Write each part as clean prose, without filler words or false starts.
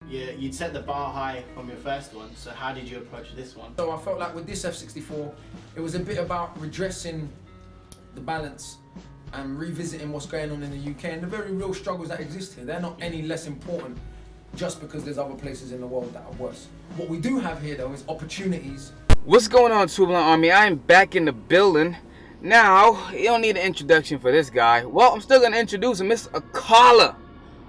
you'd set the bar high from your first one, so how did you approach this one? So I felt like with this F64, it was a bit about redressing the balance and revisiting what's going on in the UK and the very real struggles that exist here. They're not any less important just because there's other places in the world that are worse. What we do have here though is opportunities. What's going on, Itstooblunt Army? I am back in the building. Now, you don't need an introduction for this guy. Well, I'm still gonna introduce him. It's Akala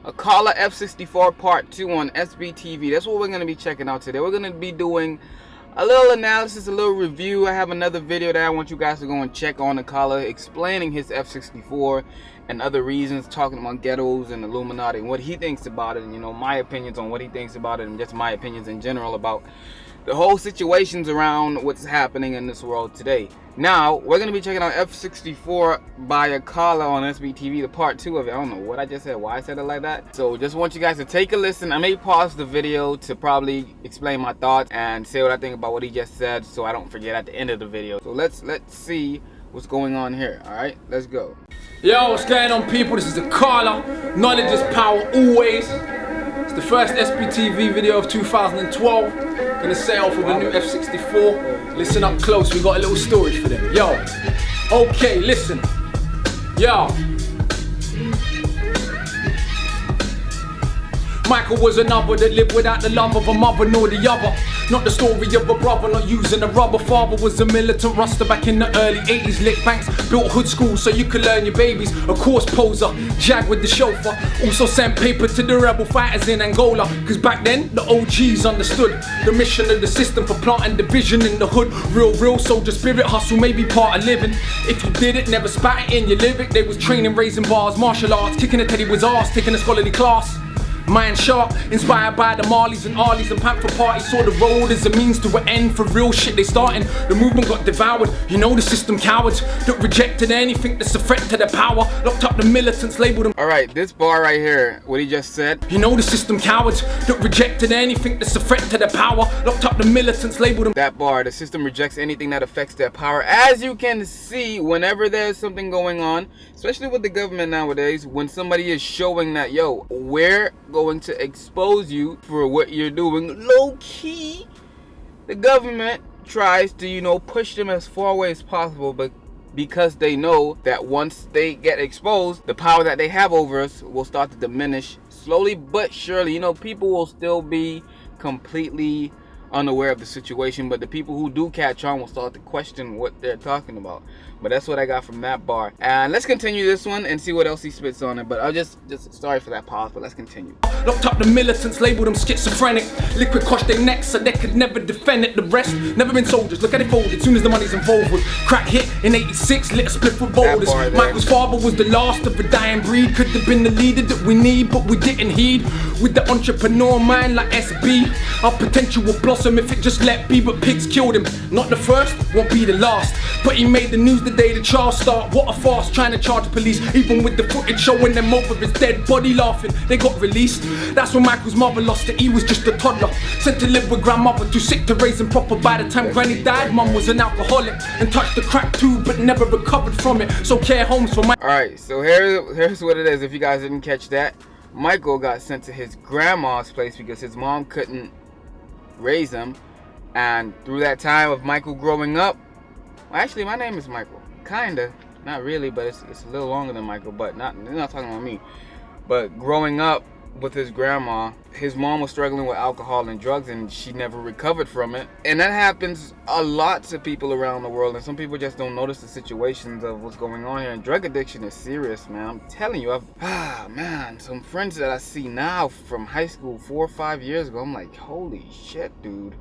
F64 Part 2 on SBTV. That's what we're gonna be checking out today. We're gonna be doing a little analysis, a little review. I have another video that I want you guys to go and check on Akala, explaining his F64 and other reasons, talking about ghettos and Illuminati and what he thinks about it, and, you know, my opinions on what he thinks about it, and just my opinions in general about the whole situations around what's happening in this world today. Now, we're going to be checking out F64 by Akala on SBTV, the part 2 of it. I don't know what I just said, why I said it like that. So just want you guys to take a listen. I may pause the video to probably explain my thoughts and say what I think about what he just said, so I don't forget at the end of the video. So let's see what's going on here. All right, let's go. Yo, what's going on, people? This is Akala. Knowledge is power always. It's the first SBTV video of 2012. Gonna set off with a new F64. Listen up close, we got a little story for them. Yo, okay, listen. Yo. Michael was another that lived without the love of a mother nor the other. Not the story of a brother not using a rubber. Father was a militant roster back in the early 80s. Lit banks, built hood schools so you could learn your babies. A course poser, jag with the chauffeur. Also sent paper to the rebel fighters in Angola. Cause back then, the OGs understood the mission of the system for planting division in the hood. Real soldier spirit, hustle may be part of living. If you did it, never spat it in your lyric. They was training, raising bars, martial arts. Kicking a teddy was arse, taking a scholarly class. Mind sharp, inspired by the Marleys and Arleys and Panther parties. Saw the road as a means to an end for real shit they starting. The movement got devoured, you know the system cowards that rejected anything that's a threat to their power. Locked up the militants, labeled them. Alright, this bar right here, what he just said. You know the system cowards that rejected anything that's a threat to their power. Locked up the militants, labeled them. That bar, the system rejects anything that affects their power. As you can see, whenever there's something going on, especially with the government nowadays, when somebody is showing that, yo, we're going to expose you for what you're doing, low key, the government tries to, you know, push them as far away as possible, but because they know that once they get exposed, the power that they have over us will start to diminish slowly but surely. You know, people will still be completely unaware of the situation, but the people who do catch on will start to question what they're talking about. But that's what I got from that bar. And let's continue this one and see what else he spits on it. But I'll just sorry for that pause, but let's continue. Locked up the militants, labeled them schizophrenic. Liquid crushed their necks so they could never defend it. The rest never been soldiers, look at it folded soon as the money's involved with. Crack hit in 86, lit a split with boulders. Michael's father was the last of a dying breed. Could have been the leader that we need, but we didn't heed. With the entrepreneur mind like SB, our potential will blossom if it just let be, but pigs killed him. Not the first, won't be the last. But he made the news the day the trial start. What a farce, trying to charge the police, even with the footage showing them over his dead body laughing. They got released. That's when Michael's mother lost it, he was just a toddler. Sent to live with grandmother, too sick to raise him proper. By the time granny died, mum was an alcoholic and touched the crack too, but never recovered from it. So care homes for Michael. Alright, so here's what it is. If you guys didn't catch that, Michael got sent to his grandma's place because his mom couldn't raise him. And through that time of Michael growing up, well, actually my name is Michael, kinda, not really, but it's a little longer than Michael, but they're not talking about me. But growing up with his grandma, his mom was struggling with alcohol and drugs, and she never recovered from it. And that happens a lot to people around the world, and some people just don't notice the situations of what's going on here. And drug addiction is serious, man. I'm telling you, man, some friends that I see now from high school 4 or 5 years ago, I'm like, holy shit, dude.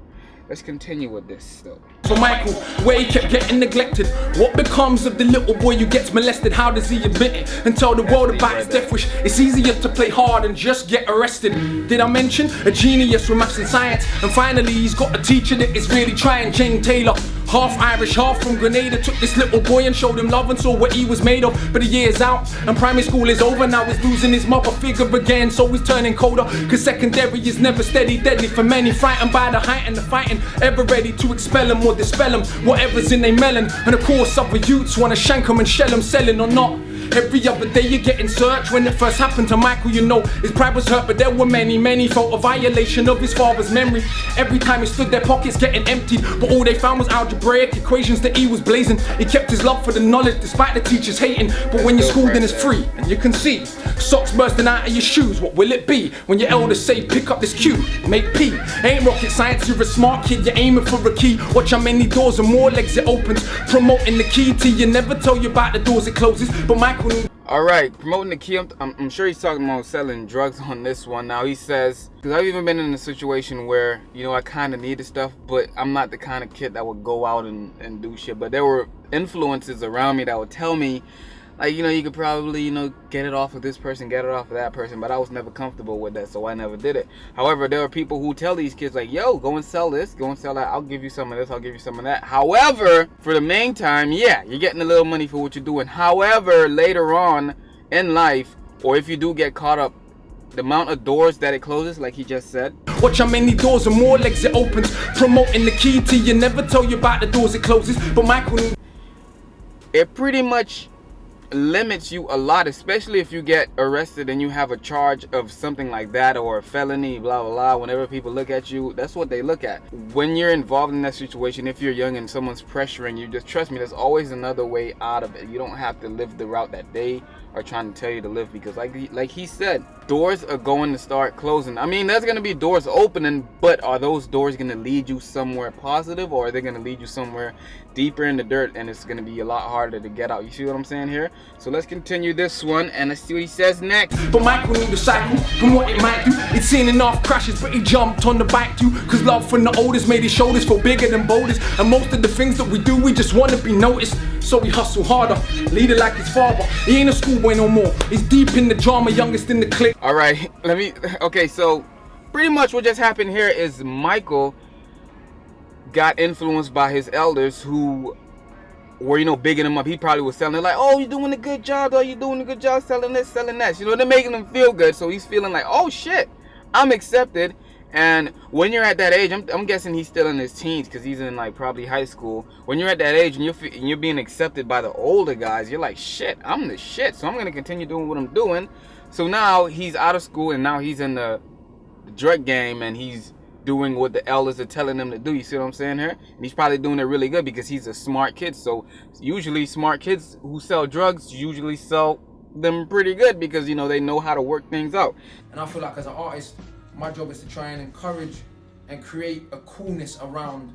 Let's continue with this though. For Michael, where he kept getting neglected. What becomes of the little boy who gets molested? How does he admit it and tell the world about his death wish? It's easier to play hard and just get arrested. Did I mention a genius with maths and science? And finally he's got a teacher that is really trying, Jane Taylor. Half Irish, half from Grenada. Took this little boy and showed him love and saw what he was made of. But the year's out and primary school is over. Now he's losing his mother figure again, so he's turning colder. Cause secondary is never steady, deadly for many. Frightened by the height and the fighting, ever ready to expel him or dispel him. Whatever's in their melon. And of course other youths wanna shank him and shell him, selling or not. Every other day you're getting searched. When it first happened to Michael, you know his pride was hurt, but there were many felt a violation of his father's memory. Every time he stood, their pockets getting emptied, but all they found was algebraic equations that he was blazing. He kept his love for the knowledge despite the teachers hating. But when you're schooled then it's free, and you can see socks bursting out of your shoes. What will it be when your elders say pick up this cue, make P? Ain't rocket science, you're a smart kid, you're aiming for a key. Watch how many doors and more legs it opens, promoting the key to you. Never tell you about the doors it closes, but Michael knew. Alright, promoting the key, I'm sure he's talking about selling drugs on this one. Now he says, because I've even been in a situation where, you know, I kind of needed stuff, but I'm not the kind of kid that would go out and do shit. But there were influences around me that would tell me, like, you know, you could probably, you know, get it off of this person, get it off of that person, but I was never comfortable with that, so I never did it. However, there are people who tell these kids, like, yo, go and sell this, go and sell that, I'll give you some of this, I'll give you some of that. However, for the main time, yeah, you're getting a little money for what you're doing. However, later on in life, or if you do get caught up, the amount of doors that it closes, like he just said. Watch how many doors and more legs it opens, promoting the key to you. Never tell you about the doors it closes, but Michael knew. It pretty much limits you a lot, especially if you get arrested and you have a charge of something like that, or a felony, blah blah blah. Whenever people look at you, that's what they look at. When you're involved in that situation, if you're young and someone's pressuring you, just trust me, there's always another way out of it. You don't have to live the route that they are trying to tell you to live, because like he said, doors are going to start closing. I mean, there's going to be doors opening, but are those doors going to lead you somewhere positive, or are they going to lead you somewhere deeper in the dirt, and it's going to be a lot harder to get out? You see what I'm saying here? So let's continue this one and let's see what he says next. But Michael knew the cycle and what it might do. He'd seen enough crashes, but he jumped on the bike too, cause love from the oldest made his shoulders feel bigger than boulders. And most of the things that we do, we just want to be noticed, so we hustle harder, lead it like his father. He ain't a schoolboy no more, he's deep in the drama, youngest in the clique. Alright, okay, so pretty much what just happened here is Michael got influenced by his elders who were, you know, bigging him up. He probably was selling it like, oh, you're doing a good job, though, you're doing a good job selling this, selling that. You know, they're making him feel good, so he's feeling like, oh shit, I'm accepted. And when you're at that age, I'm guessing he's still in his teens, because he's in like probably high school. When you're at that age and you're being accepted by the older guys, you're like, shit, I'm the shit, so I'm gonna continue doing what I'm doing. So now he's out of school and now he's in the drug game and he's doing what the elders are telling him to do. You see what I'm saying here? And he's probably doing it really good because he's a smart kid. So usually smart kids who sell drugs usually sell them pretty good, because, you know, they know how to work things out. And I feel like as an artist, my job is to try and encourage and create a coolness around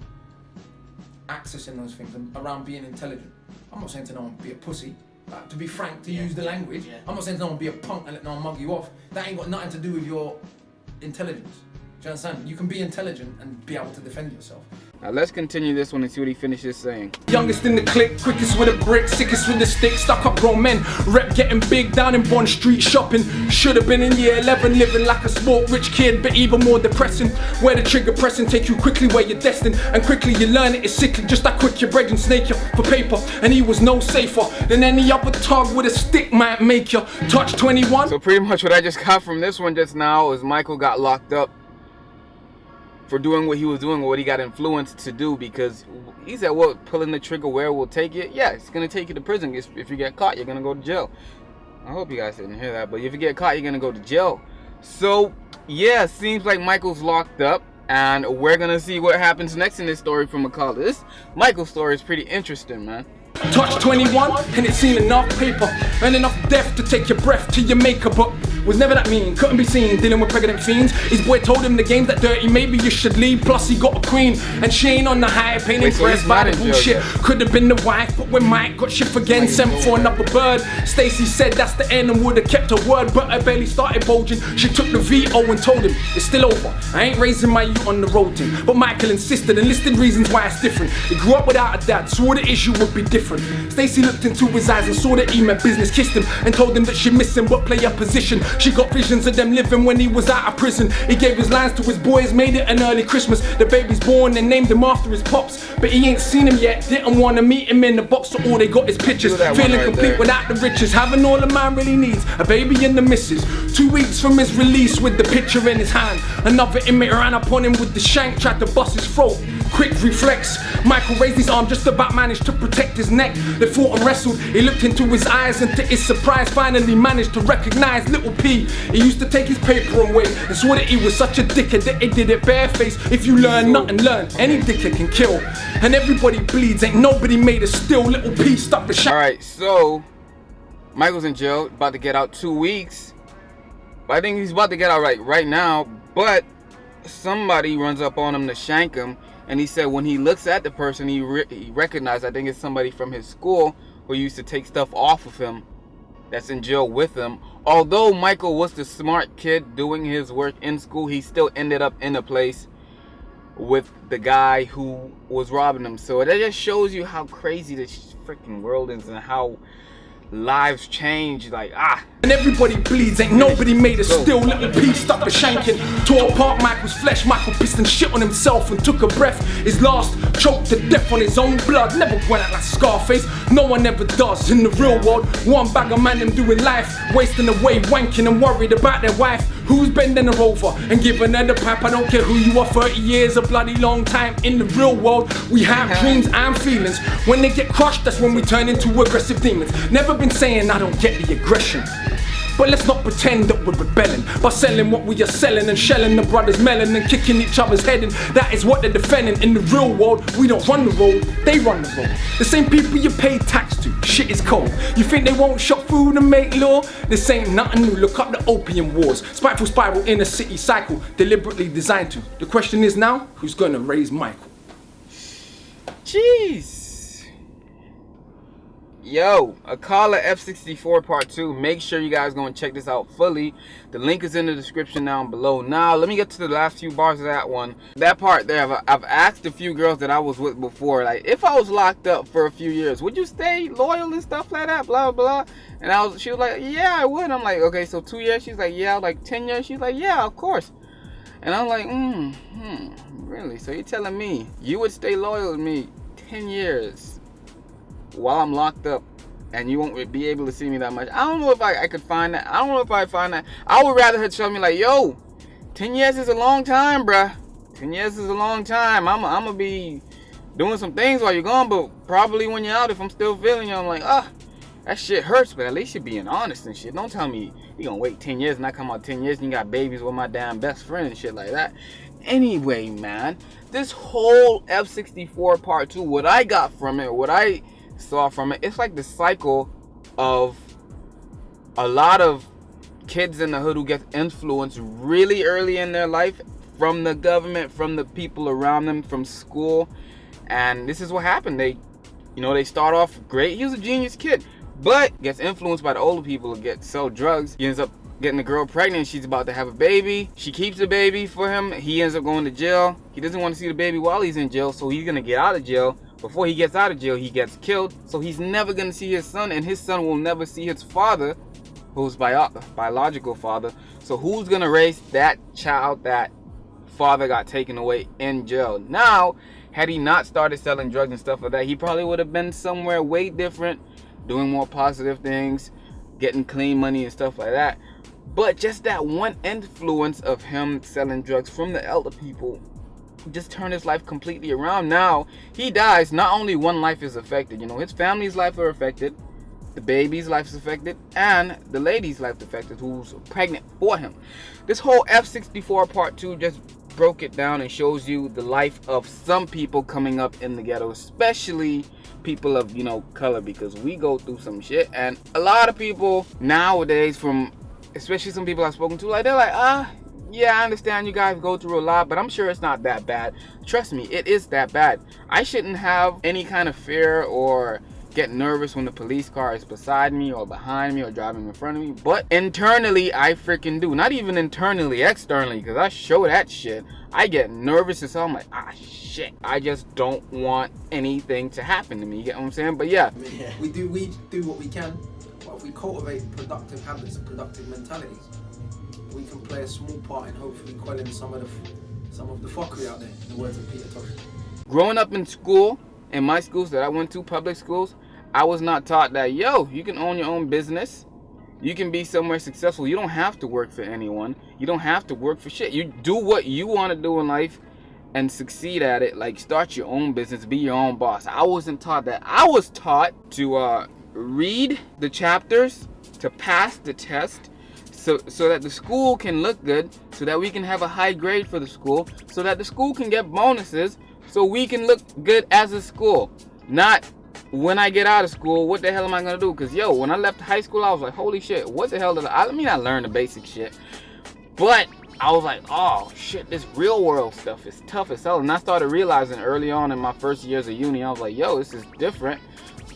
accessing those things and around being intelligent. I'm not saying to no one be a pussy. Like, to be frank, to use the language, I'm not saying to no one be a punk and let no one mug you off. That ain't got nothing to do with your intelligence. Do you understand? You can be intelligent and be able to defend yourself. Now let's continue this one and see what he finishes saying. Youngest in the clique, quickest with a brick, sickest with the stick, stuck up grown men. Rep getting big down in Bond Street shopping. Should have been in year 11, living like a sport rich kid, but even more depressing. Where the trigger pressing take you quickly where you're destined, and quickly you learn it is sickly. Just that quick your bread and snake you for paper, and he was no safer than any other tug with a stick might make you. Touch 21. So pretty much what I just got from this one just now is Michael got locked up for doing what he was doing, or what he got influenced to do, because he said, well, pulling the trigger where it will take you. Yeah, it's gonna take you to prison. If you get caught, you're gonna go to jail. I hope you guys didn't hear that, but if you get caught, you're gonna go to jail. So yeah, seems like Michael's locked up, and we're gonna see what happens next in this story from Akala. This Michael story is pretty interesting, man. Touch 21 and it's seen enough paper and enough death to take your breath to your maker, but was never that mean, couldn't be seen dealing with pregnant fiends. His boy told him the game's that dirty, maybe you should leave. Plus he got a queen and she ain't on the high, pain impressed by the bullshit. Could have been the wife, but when Mike got shift again, sent for another bird. Stacy said that's the end and would have kept her word, but her belly started bulging. She took the veto and told him it's still over, I ain't raising my youth on the road team. But Michael insisted and listed reasons why it's different. He grew up without a dad, swore the issue would be different. Stacy looked into his eyes and saw that he meant business, kissed him and told him that she missed him but play a position. She got visions of them living when he was out of prison. He gave his lines to his boys, made it an early Christmas. The baby's born and named him after his pops, but he ain't seen him yet, didn't want to meet him in the box, so all they got is pictures. Feeling complete without the riches, having all a man really needs, a baby and the missus. 2 weeks from his release with the picture in his hand, another inmate ran up on him with the shank, tried to bust his throat. quick reflex. Michael raised his arm, just about managed to protect his neck. They fought and wrestled, he looked into his eyes, and to his surprise finally managed to recognize Little P. He used to take his paper away and swore that he was such a dickhead that he did it barefaced. If you learn nothing, learn. Any dickhead can kill. And everybody bleeds, ain't nobody made a still. Little P, stop the shit. Alright, so Michael's in jail, about to get out 2 weeks. But I think he's about to get out right now. But somebody runs up on him to shank him. And he said when he looks at the person, he recognized, I think it's somebody from his school who used to take stuff off of him that's in jail with him. Although Michael was the smart kid doing his work in school, he still ended up in a place with the guy who was robbing him. So that just shows you how crazy this freaking world is and how lives change. Like, and everybody bleeds, ain't nobody made a still. Little P stuck the shanking, tore apart Michael's flesh. Michael pissed and shit on himself and took a breath. His last choked to death on his own blood. Never went out like Scarface, no one ever does. In the real world, one bag of man them doing life, wasting away, wanking and worried about their wife, who's bending her over and giving her the pipe. I don't care who you are, 30 years, a bloody long time. In the real world, we have dreams and feelings. When they get crushed, that's when we turn into aggressive demons. Never been saying I don't get the aggression, but let's not pretend that we're rebelling by selling what we are selling and shelling the brothers melon and kicking each other's head in. That is what they're defending. In the real world, we don't run the road, they run the road. The same people you pay tax to, shit is cold. You think they won't shop food and make law? This ain't nothing new, look up the opium wars. Spiteful spiral in a city cycle, deliberately designed to. The question is now, who's gonna raise Michael? Jeez. Yo, Akala F64 Part 2. Make sure you guys go and check this out fully. The link is in the description down below. Now, let me get to the last few bars of that one. That part there, I've asked a few girls that I was with before, like, if I was locked up for a few years, would you stay loyal and stuff like that, blah, blah. And she was like, yeah, I would. I'm like, okay, so 2 years? She's like, yeah. Like 10 years? She's like, yeah, of course. And I'm like, really? So you're telling me you would stay loyal to me 10 years? While I'm locked up and you won't be able to see me that much? I don't know if I could find that. I don't know if I find that. I would rather her tell me like, yo, 10 years is a long time, bruh. 10 years is a long time. I'm gonna be doing some things while you're gone, but probably when you're out, if I'm still feeling you, I'm like, that shit hurts, but at least you're being honest and shit. Don't tell me you're gonna wait 10 years and I come out 10 years and you got babies with my damn best friend and shit like that. Anyway, man, this whole F64 Part 2, what I got from it, what I saw from it, it's like the cycle of a lot of kids in the hood who get influenced really early in their life from the government, from the people around them, from school. And this is what happened. They start off great. He was a genius kid, but gets influenced by the older people who sell drugs. He ends up getting the girl pregnant. She's about to have a baby. She keeps the baby for him. He ends up going to jail. He doesn't want to see the baby while he's in jail, so he's gonna get out of jail. Before he gets out of jail, he gets killed. So he's never going to see his son, and his son will never see his father, who's biological father. So who's going to raise that child that father got taken away in jail? Now, had he not started selling drugs and stuff like that, he probably would have been somewhere way different, doing more positive things, getting clean money and stuff like that. But just that one influence of him selling drugs from the elder people just turned his life completely around. Now he dies, not only one life is affected, his family's life are affected, the baby's life is affected, and the lady's life is affected who's pregnant for him. This whole F64 Part 2 just broke it down and shows you the life of some people coming up in the ghetto, especially people of color, because we go through some shit. And a lot of people nowadays, especially some people I've spoken to, like, they're like, yeah, I understand you guys go through a lot, but I'm sure it's not that bad. Trust me, it is that bad. I shouldn't have any kind of fear or get nervous when the police car is beside me or behind me or driving in front of me. But internally, I freaking do. Not even internally, externally, because I show that shit. I get nervous and so I'm like, shit. I just don't want anything to happen to me. You get what I'm saying? But yeah. We do what we can. But if we cultivate productive habits and productive mentalities, we can play a small part in hopefully quelling some of the fuckery out there, in the words of Peter Tosh. Growing up in school, in my schools that I went to, public schools, I was not taught that, yo, you can own your own business. You can be somewhere successful. You don't have to work for anyone. You don't have to work for shit. You do what you want to do in life and succeed at it. Like, start your own business, be your own boss. I wasn't taught that. I was taught to read the chapters, to pass the test, so that the school can look good, so that we can have a high grade for the school, so that the school can get bonuses, so we can look good as a school. Not when I get out of school, what the hell am I gonna do? Because yo, when I left high school, I was like, holy shit, what the hell did I mean, I learned the basic shit, but I was like, oh shit, this real world stuff is tough as hell. And I started realizing early on in my first years of uni, I was like, yo, this is different.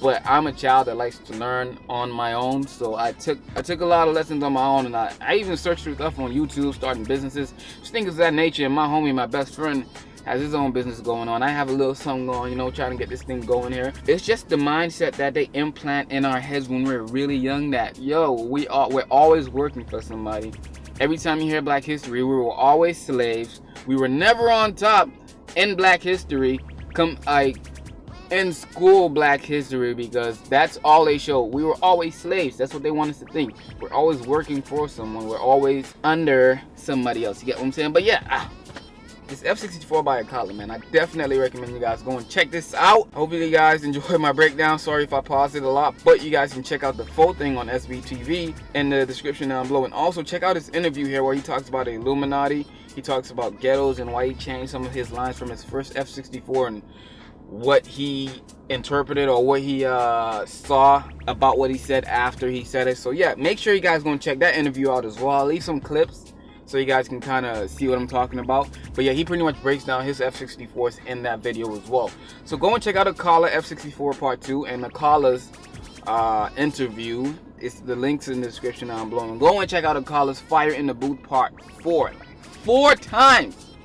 But I'm a child that likes to learn on my own, so I took a lot of lessons on my own, and I even searched through stuff on YouTube, starting businesses, just things of that nature. And my homie, my best friend, has his own business going on. I have a little something going, you know, trying to get this thing going here. It's just the mindset that they implant in our heads when we're really young, that yo, we're always working for somebody. Every time you hear Black history, we were always slaves. We were never on top in Black history, in school Black history, because that's all they show. We were always slaves. That's what they want us to think. We're always working for someone. We're always under somebody else. You get what I'm saying? But yeah, this F64 by Akala, man. I definitely recommend you guys go and check this out. Hopefully you guys enjoyed my breakdown. Sorry if I paused it a lot, but you guys can check out the full thing on SBTV in the description down below. And also check out his interview here where he talks about the Illuminati. He talks about ghettos and why he changed some of his lines from his first F64 and what he interpreted or what he saw about what he said after he said it. So yeah, make sure you guys go and check that interview out as well. I'll leave some clips so you guys can kind of see what I'm talking about. But yeah, he pretty much breaks down his F64s in that video as well. So go and check out Akala F64 Part 2 and Akala's interview. It's the links in the description down below. And go and check out Akala's Fire in the Booth Part 4. 4 times!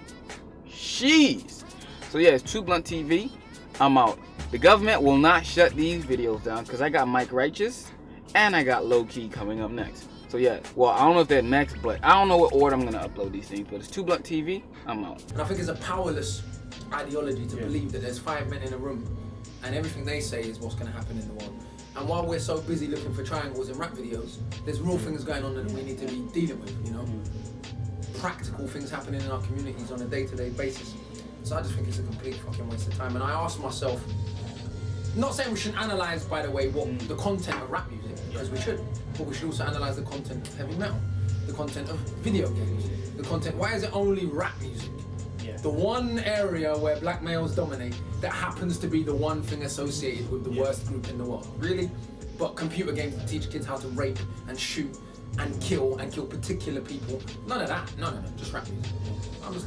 Jeez! So yeah, it's Itstooblunt TV. I'm out. The government will not shut these videos down because I got Mike Righteous and I got Low Key coming up next. So yeah, well, I don't know if they're next, but I don't know what order I'm gonna upload these things. But it's Itstooblunt TV. I'm out. And I think it's a powerless ideology to believe that there's 5 men in a room and everything they say is what's gonna happen in the world. And while we're so busy looking for triangles in rap videos, there's real things going on that we need to be dealing with, you know? Practical things happening in our communities on a day-to-day basis. So I just think it's a complete fucking waste of time. And I ask myself, not saying we shouldn't analyse, by the way, what the content of rap music, because we should, but we should also analyse the content of heavy metal, the content of video games, the content, why is it only rap music? Yeah. The one area where black males dominate, that happens to be the one thing associated with the worst group in the world. Really? But computer games teach kids how to rape and shoot and kill particular people. None of that. No, just rap music. I'm just like,